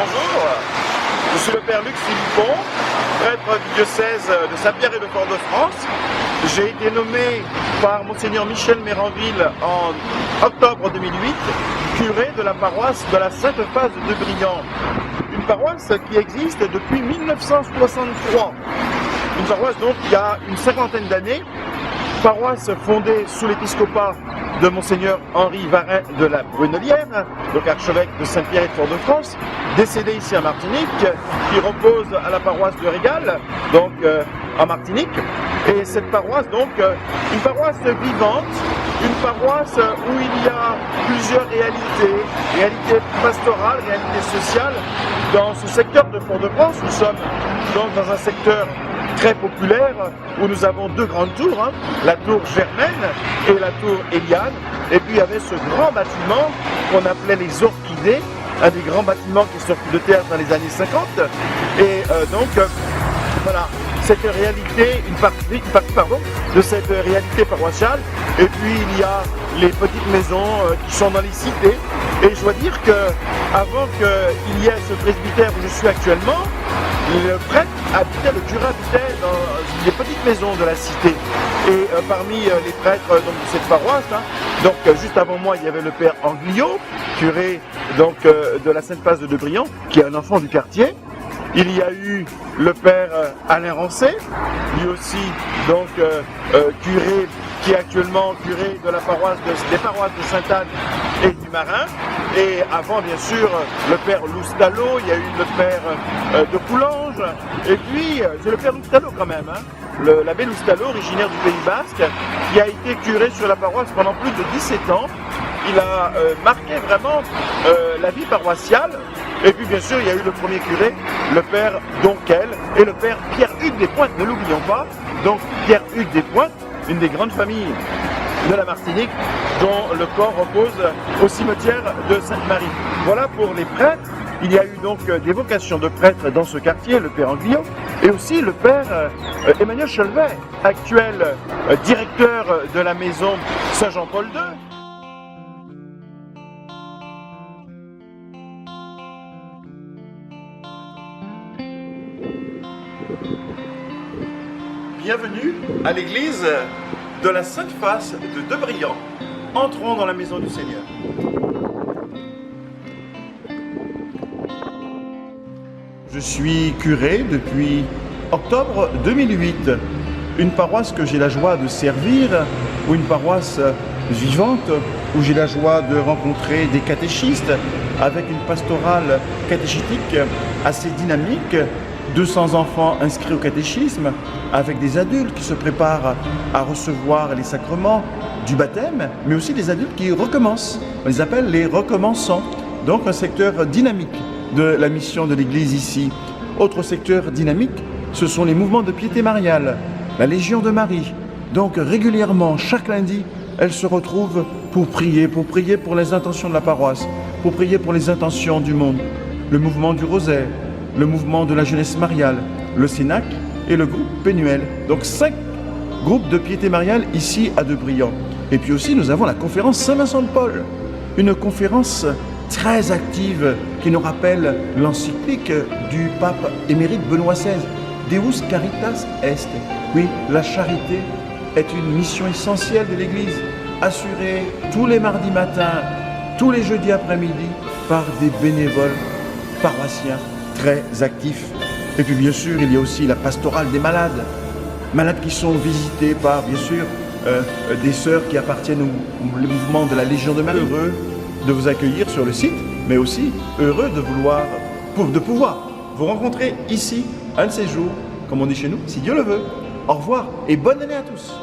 Bonjour, je suis le père Luc Philippon, prêtre du diocèse de Saint-Pierre et de Fort-de-France. J'ai été nommé par Monseigneur Michel Méranville en octobre 2008 curé de la paroisse de la Sainte-Phase de Briand. Une paroisse qui existe depuis 1963. Une paroisse donc il y a une cinquantaine d'années. Paroisse fondée sous l'épiscopat de Monseigneur Henri Varin de la Brunelière, donc archevêque de Saint-Pierre et de Fort-de-France, décédé ici à Martinique, qui repose à la paroisse de Régal, donc en Martinique. Et cette paroisse, donc, une paroisse vivante, une paroisse où il y a plusieurs réalités pastorales, réalités sociales. Dans ce secteur de Fort-de-France, nous sommes donc dans un secteur très populaire où nous avons deux grandes tours, la tour Germaine et la tour Eliane. Et puis il y avait ce grand bâtiment qu'on appelait les Orchidées, un des grands bâtiments qui est sorti de terre dans les années 50. Et donc voilà, cette réalité, une partie de cette réalité paroissiale. Et puis il y a les petites maisons qui sont dans les cités. Et je dois dire que avant qu'il y ait ce presbytère où je suis actuellement, le prêtre habitait, le curé habitait dans les petites maisons de la cité. Et parmi les prêtres donc, de cette paroisse, donc juste avant moi, il y avait le père Angliot, curé donc de la Sainte-Phase de Briand, qui est un enfant du quartier. Il y a eu le père Alain Rancet, lui aussi donc curé, qui est actuellement curé de la paroisse des paroisses de Sainte-Anne et du Marin. Et avant, bien sûr, le père Loustalo, il y a eu le père de Coulanges, et puis c'est le père Loustalo quand même, l'abbé Loustalo, originaire du Pays Basque, qui a été curé sur la paroisse pendant plus de 17 ans. Il a marqué vraiment la vie paroissiale. Et puis bien sûr, il y a eu le premier curé, le père Donquel, et le père Pierre-Hugues Despointes, ne l'oublions pas. Donc Pierre-Hugues Despointes, une des grandes familles de la Martinique, dont le corps repose au cimetière de Sainte-Marie. Voilà pour les prêtres. Il y a eu donc des vocations de prêtres dans ce quartier, le père Angliot, et aussi le père Emmanuel Cholvet, actuel directeur de la maison Saint-Jean-Paul II. Bienvenue à l'église de la Sainte-Phase de Briand. Entrons dans la maison du Seigneur. Je suis curé depuis octobre 2008. Une paroisse que j'ai la joie de servir, ou une paroisse vivante, où j'ai la joie de rencontrer des catéchistes avec une pastorale catéchétique assez dynamique. 200 enfants inscrits au catéchisme, avec des adultes qui se préparent à recevoir les sacrements du baptême, mais aussi des adultes qui recommencent. On les appelle les recommençants. Donc un secteur dynamique de la mission de l'Église ici. Autre secteur dynamique, ce sont les mouvements de piété mariale, la Légion de Marie. Donc régulièrement, chaque lundi, elle se retrouve pour prier pour les intentions de la paroisse, pour prier pour les intentions du monde. Le mouvement du rosaire, le mouvement de la jeunesse mariale, le Cénac et le groupe Pénuel. Donc 5 groupes de piété mariale ici à De Briand. Et puis aussi nous avons la conférence Saint-Vincent de Paul, une conférence très active qui nous rappelle l'encyclique du pape émérite Benoît XVI, Deus Caritas Est. Oui, la charité est une mission essentielle de l'Église, assurée tous les mardis matins, tous les jeudis après-midi par des bénévoles paroissiens très actifs. Et puis bien sûr, il y a aussi la pastorale des malades. Malades qui sont visités par, bien sûr, des sœurs qui appartiennent au mouvement de la Légion de Marie. Heureux de vous accueillir sur le site, mais aussi heureux de pouvoir vous rencontrer ici, un de ces jours, comme on dit chez nous, si Dieu le veut. Au revoir et bonne année à tous.